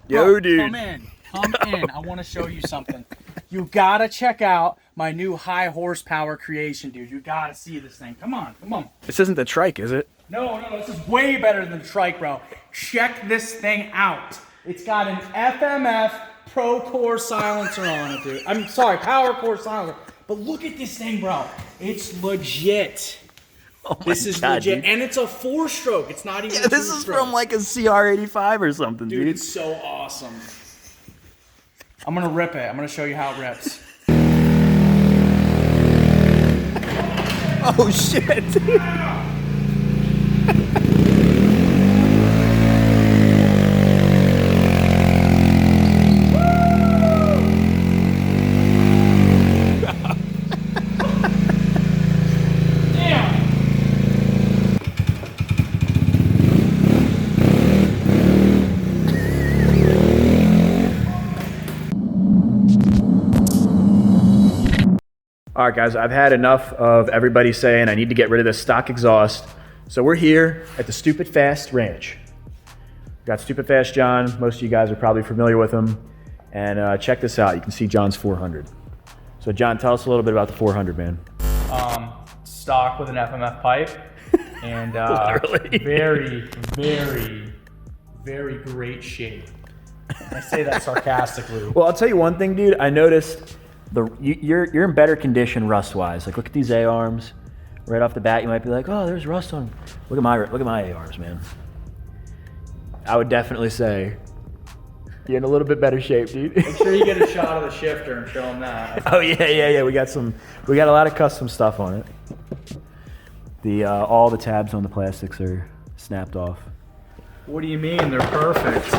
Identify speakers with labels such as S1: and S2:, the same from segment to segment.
S1: Yo, dude.
S2: Come in. I want to show you something. You gotta check out my new high horsepower creation, dude. You gotta see this thing. Come on.
S1: This isn't the trike, is it?
S2: No, this is way better than the trike, bro. Check this thing out. It's got an FMF Pro Core silencer on it, dude. I'm sorry, Power Core silencer. But look at this thing, bro. It's legit.
S1: Oh my
S2: This is
S1: God,
S2: legit,
S1: dude.
S2: and it's a 4-stroke. It's not even.
S1: Yeah, this is from like a CR85 or something,
S2: Dude,
S1: dude.
S2: it's so awesome. I'm gonna rip it. I'm gonna show you how it rips.
S1: Oh shit, dude. All right, guys, I've had enough of everybody saying I need to get rid of this stock exhaust. So we're here at the Stupid Fast Ranch. Got Stupid Fast John. Most of you guys are probably familiar with him. And check this out. You can see John's 400. So John, tell us a little bit about the 400, man.
S2: Stock with an FMF pipe, and very, very, very great shape. I say that sarcastically.
S1: Well, I'll tell you one thing, dude. I noticed you're in better condition rust-wise. Like, look at these A-arms. Right off the bat, you might be like, "Oh, there's rust on." Look at my A-arms, man. I would definitely say you're in a little bit better shape, dude.
S2: Make sure you get a shot of the shifter and show them that.
S1: Oh yeah. We got a lot of custom stuff on it. All the tabs on the plastics are snapped off.
S2: What do you mean? They're perfect.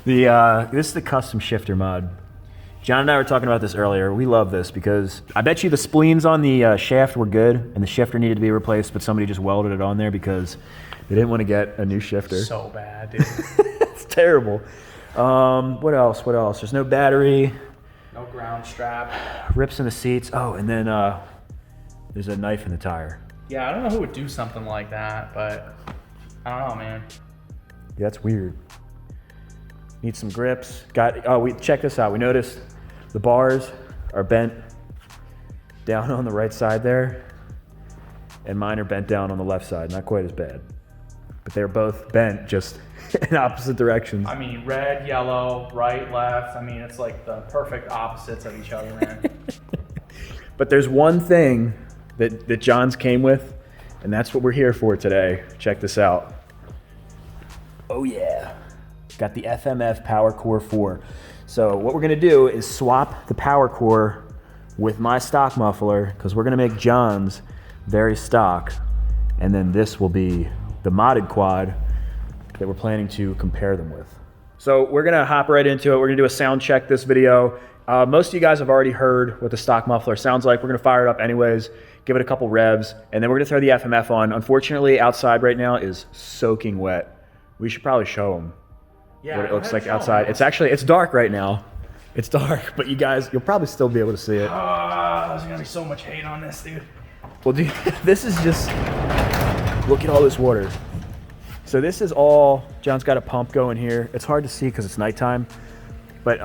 S1: Yeah. This is the custom shifter mod. John and I were talking about this earlier. We love this because I bet you the spleens on the shaft were good and the shifter needed to be replaced, but somebody just welded it on there because they didn't want to get a new shifter.
S2: So bad, dude.
S1: It's terrible. What else? There's no battery.
S2: No ground strap.
S1: Rips in the seats. Oh, and then there's a knife in the tire.
S2: Yeah, I don't know who would do something like that, but I don't know, man.
S1: Yeah, that's weird. Need some grips. Check this out. We noticed the bars are bent down on the right side there, and mine are bent down on the left side. Not quite as bad, but they're both bent just in opposite directions.
S2: I mean, red, yellow, right, left. I mean, it's like the perfect opposites of each other, man.
S1: But there's one thing that John's came with, and that's what we're here for today. Check this out. Oh yeah. Got the FMF Power Core 4. So what we're gonna do is swap the Power Core with my stock muffler, because we're gonna make John's very stock, and then this will be the modded quad that we're planning to compare them with. So we're gonna hop right into it. We're gonna do a sound check this video. Most of you guys have already heard what the stock muffler sounds like. We're gonna fire it up anyways, give it a couple revs, and then we're gonna throw the FMF on. Unfortunately, outside right now is soaking wet. We should probably show them what it looks like outside. It's dark right now. It's dark, but you'll probably still be able to see it.
S2: There's gonna be so much hate on this, dude.
S1: Well, dude, this is just, look at all this water. So this is all, John's got a pump going here. It's hard to see because it's nighttime, but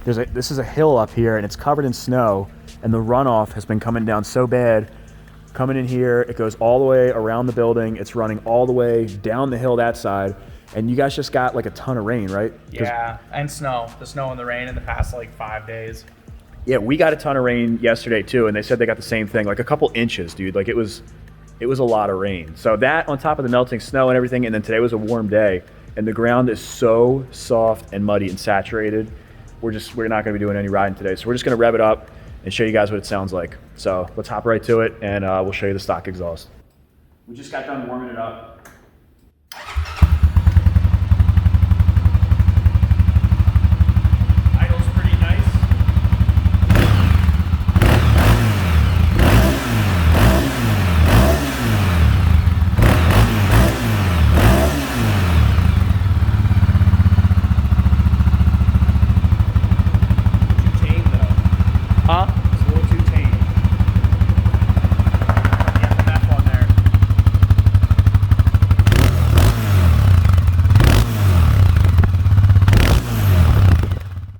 S1: this is a hill up here and it's covered in snow, and the runoff has been coming down so bad. Coming in here, it goes all the way around the building. It's running all the way down the hill that side. And you guys just got like a ton of rain, right?
S2: Yeah, and snow. The snow and the rain in the past like 5 days.
S1: Yeah, we got a ton of rain yesterday too, and they said they got the same thing, like a couple inches, dude. Like it was a lot of rain. So that on top of the melting snow and everything, and then today was a warm day, and the ground is so soft and muddy and saturated. We're not gonna be doing any riding today. So we're just gonna rev it up and show you guys what it sounds like. So let's hop right to it, and we'll show you the stock exhaust. We just got done warming it up.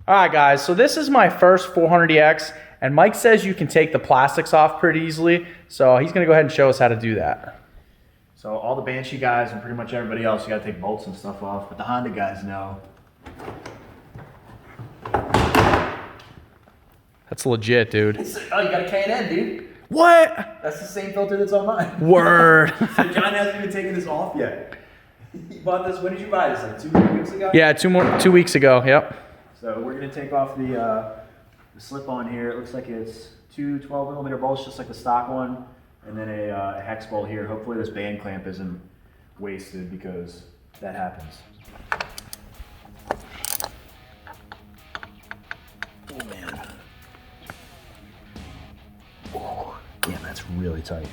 S2: All right, guys, so this is my first 400EX, and Mike says you can take the plastics off pretty easily, so he's gonna go ahead and show us how to do that.
S1: So all the Banshee guys and pretty much everybody else, you gotta take bolts and stuff off, but the Honda guys know.
S2: That's legit, dude.
S1: Oh, you got a K&N, dude.
S2: What?
S1: That's the same filter that's on mine.
S2: Word.
S1: So John hasn't even taken this off yet. You bought this, when did you buy this, like 2 weeks ago?
S2: Yeah, 2 weeks ago, yep.
S1: So we're gonna take off the slip on here. It looks like it's two 12mm bolts, just like the stock one, and then a hex bolt here. Hopefully this band clamp isn't wasted because that happens. Oh man. Oh, damn, that's really tight.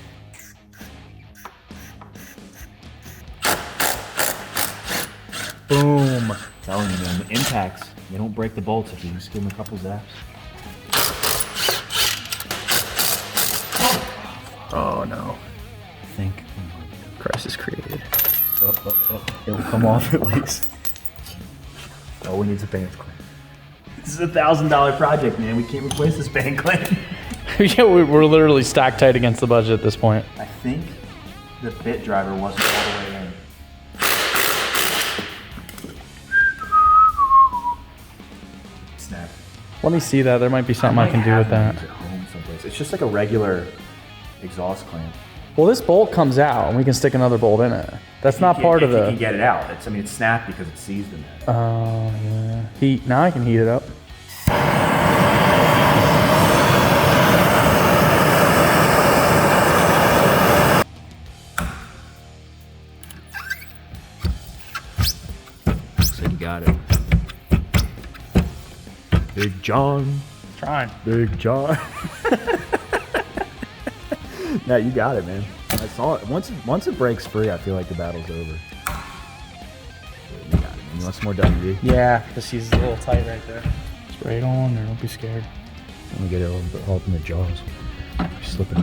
S1: Boom. Telling you, man, the impacts, they don't break the bolts if you just give them a couple zaps. Oh no. I think Christ is created. It will come off at least. Oh, we need some band clamp. This is a $1,000 project, man. We can't replace this band clamp.
S2: Yeah, we're literally stacked tight against the budget at this point.
S1: I think the bit driver wasn't all the way in. Snap.
S2: Let me see that. There might be something I can do with that.
S1: At home someplace. It's just like a regular exhaust clamp.
S2: Well, this bolt comes out, and we can stick another bolt in it. That's not part of
S1: You
S2: the...
S1: can get it out. I mean, it's snapped because it's seized in there.
S2: Oh, yeah. Heat. Now I can heat it up.
S1: So you got it. Big John.
S2: Trying.
S1: Big John. No, you got it, man. I saw it. Once it breaks free, I feel like the battle's over. You got it, man. You want some more WD?
S2: Yeah, because he's a little tight right there. Spray it on there. Don't be scared.
S1: Let me get it all up in the jaws. You're slipping.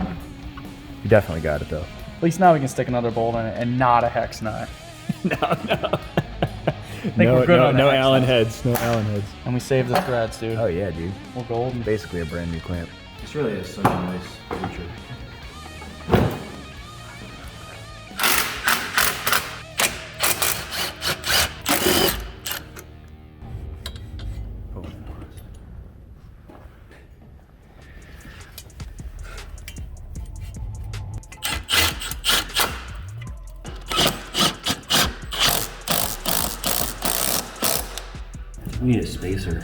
S1: You definitely got it, though.
S2: At least now we can stick another bolt in it and not a hex nut.
S1: No.
S2: we're good on
S1: no
S2: that.
S1: Allen heads. No Allen heads.
S2: And we saved the threads, dude.
S1: Oh, yeah, dude.
S2: We're golden.
S1: Basically a brand new clamp. This really is such a nice feature. We need a spacer. Look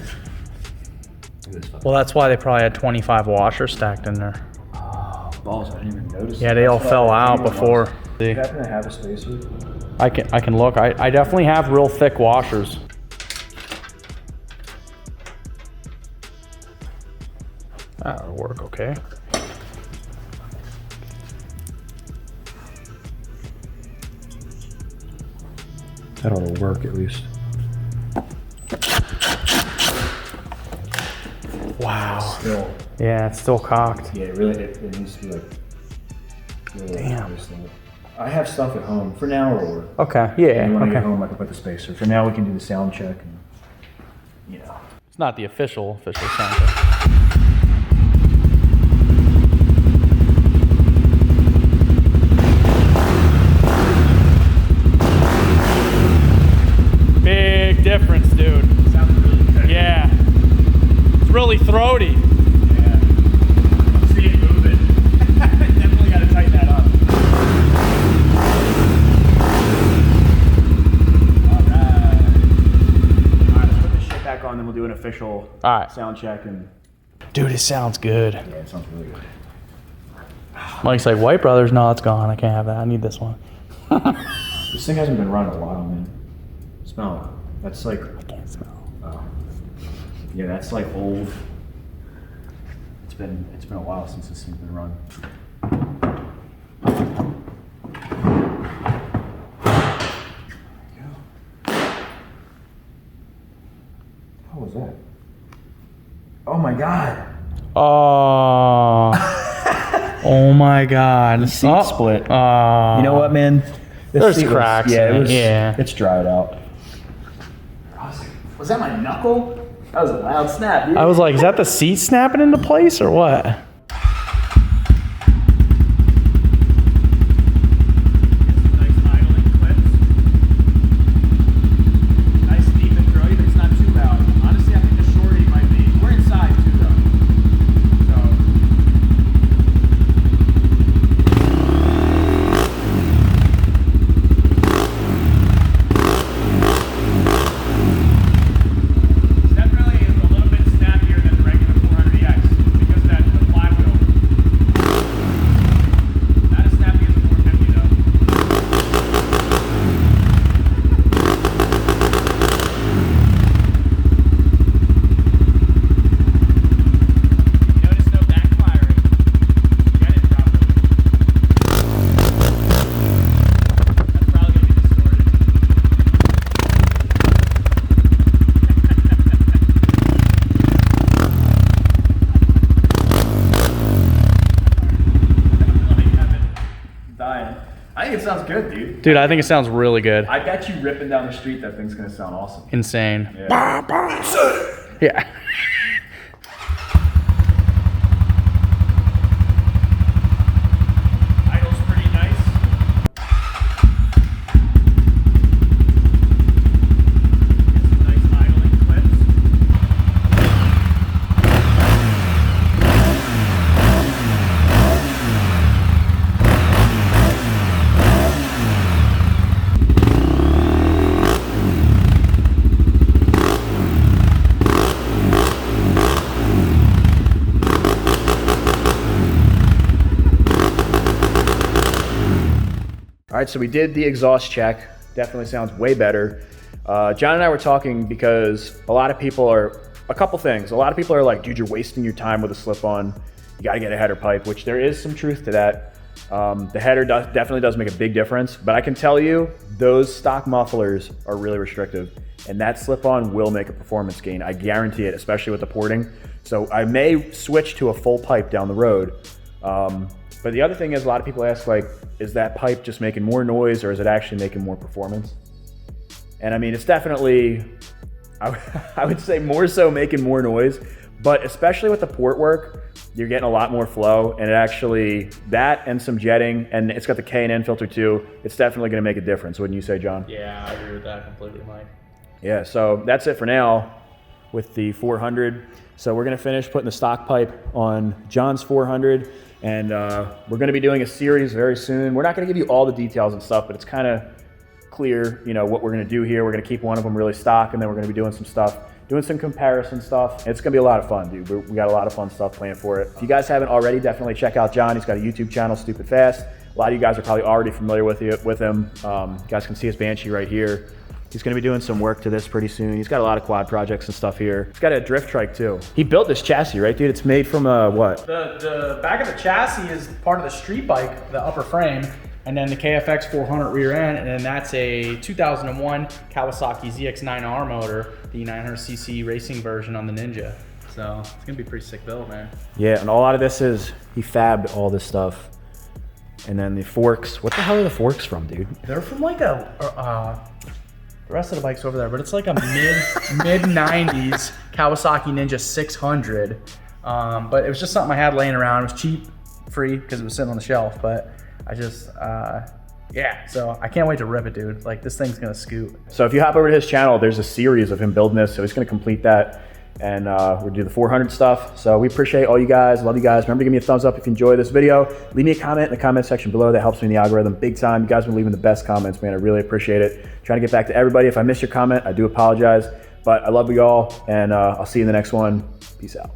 S1: at this fucking...
S2: Well, that's why they probably had 25 washers stacked in there.
S1: Oh, balls, I didn't even notice.
S2: Yeah, they all fell out before.
S1: Do you happen to have a spacer?
S2: I can look. I definitely have real thick washers. That'll work okay.
S1: That ought to work at least.
S2: Wow.
S1: Still.
S2: Yeah, it's still cocked.
S1: Yeah, it needs to be like... Really
S2: Damn.
S1: I have stuff at home. For now, it'll work.
S2: Okay, yeah,
S1: And when I get
S2: okay.
S1: home, I can put the spacer. For now, we can do the sound check. And, you know.
S2: It's not the official sound check. Big difference, dude.
S1: Sounds really good.
S2: Yeah. It's really throaty.
S1: Yeah. See it moving. Definitely got to tighten that up. Alright, let's put this shit back on, then we'll do an official sound check. And
S2: Dude, it sounds good.
S1: yeah, it sounds really good.
S2: Mike's like, White Brothers? No, it's gone. I can't have that. I need this one.
S1: This thing hasn't been run in a while, man. Smell it. That's like...
S2: I can't smell.
S1: Oh. Yeah, that's like old. It's been a while since this thing's been run. What was that? Oh my god!
S2: Oh. Oh my god.
S1: The seat split.
S2: Oh.
S1: You know what, man? This
S2: There's
S1: seat was-
S2: cracks
S1: Yeah,
S2: in
S1: it
S2: it,
S1: was.
S2: yeah.
S1: It's dried out. Was that my knuckle? That was a loud snap, dude.
S2: I was like, is that the seat snapping into place or what?
S1: I think it sounds good, dude.
S2: Dude, I think it sounds really good.
S1: I bet you ripping down the street, that thing's gonna sound awesome.
S2: Insane.
S1: Yeah.
S2: Yeah.
S1: Idle's pretty nice. Nice idling clips. All right, so we did the exhaust check. Definitely sounds way better. John and I were talking because a lot of people are, a couple things. A lot of people are like, dude, you're wasting your time with a slip-on. You gotta get a header pipe, which there is some truth to that. The header definitely does make a big difference, but I can tell you, those stock mufflers are really restrictive, and that slip-on will make a performance gain. I guarantee it, especially with the porting. So I may switch to a full pipe down the road. But the other thing is, a lot of people ask, like, is that pipe just making more noise or is it actually making more performance? And I mean, it's definitely, I would say more so making more noise, but especially with the port work, you're getting a lot more flow, and it actually, that and some jetting, and it's got the K&N filter too, it's definitely gonna make a difference, wouldn't you say, John?
S2: Yeah, I agree with that completely, Mike.
S1: Yeah, so that's it for now with the 400. So we're gonna finish putting the stock pipe on John's 400, and we're gonna be doing a series very soon. We're not gonna give you all the details and stuff, but it's kind of clear, you know, what we're gonna do here. We're gonna keep one of them really stock, and then we're gonna be doing some stuff, doing some comparison stuff. It's gonna be a lot of fun, dude. We got a lot of fun stuff planned for it. If you guys haven't already, definitely check out John. He's got a YouTube channel, Stupid Fast. A lot of you guys are probably already familiar with him. You guys can see his Banshee right here. He's gonna be doing some work to this pretty soon. He's got a lot of quad projects and stuff here. He's got a drift trike too. He built this chassis, right, dude? It's made from what?
S2: The back of the chassis is part of the street bike, the upper frame, and then the KFX 400 rear end, and then that's a 2001 Kawasaki ZX9R motor, the 900cc racing version on the Ninja. So it's gonna be a pretty sick build, man.
S1: Yeah, and a lot of this is, he fabbed all this stuff. And then the forks, what the hell are the forks from, dude?
S2: They're from like the rest of the bike's over there, but it's like a mid 90s Kawasaki Ninja 600. But it was just something I had laying around. It was cheap, free, because it was sitting on the shelf. But I just, yeah. So I can't wait to rip it, dude. Like, this thing's gonna scoot.
S1: So if you hop over to his channel, there's a series of him building this. So he's gonna complete that. And we'll do the 400 stuff. So we appreciate all you guys, love you guys. Remember to give me a thumbs up if you enjoy this video. Leave me a comment in the comment section below. That helps me in the algorithm big time. You guys have been leaving the best comments, man. I really appreciate it. Trying to get back to everybody. If I missed your comment, I do apologize. But I love you all, and I'll see you in the next one. Peace out.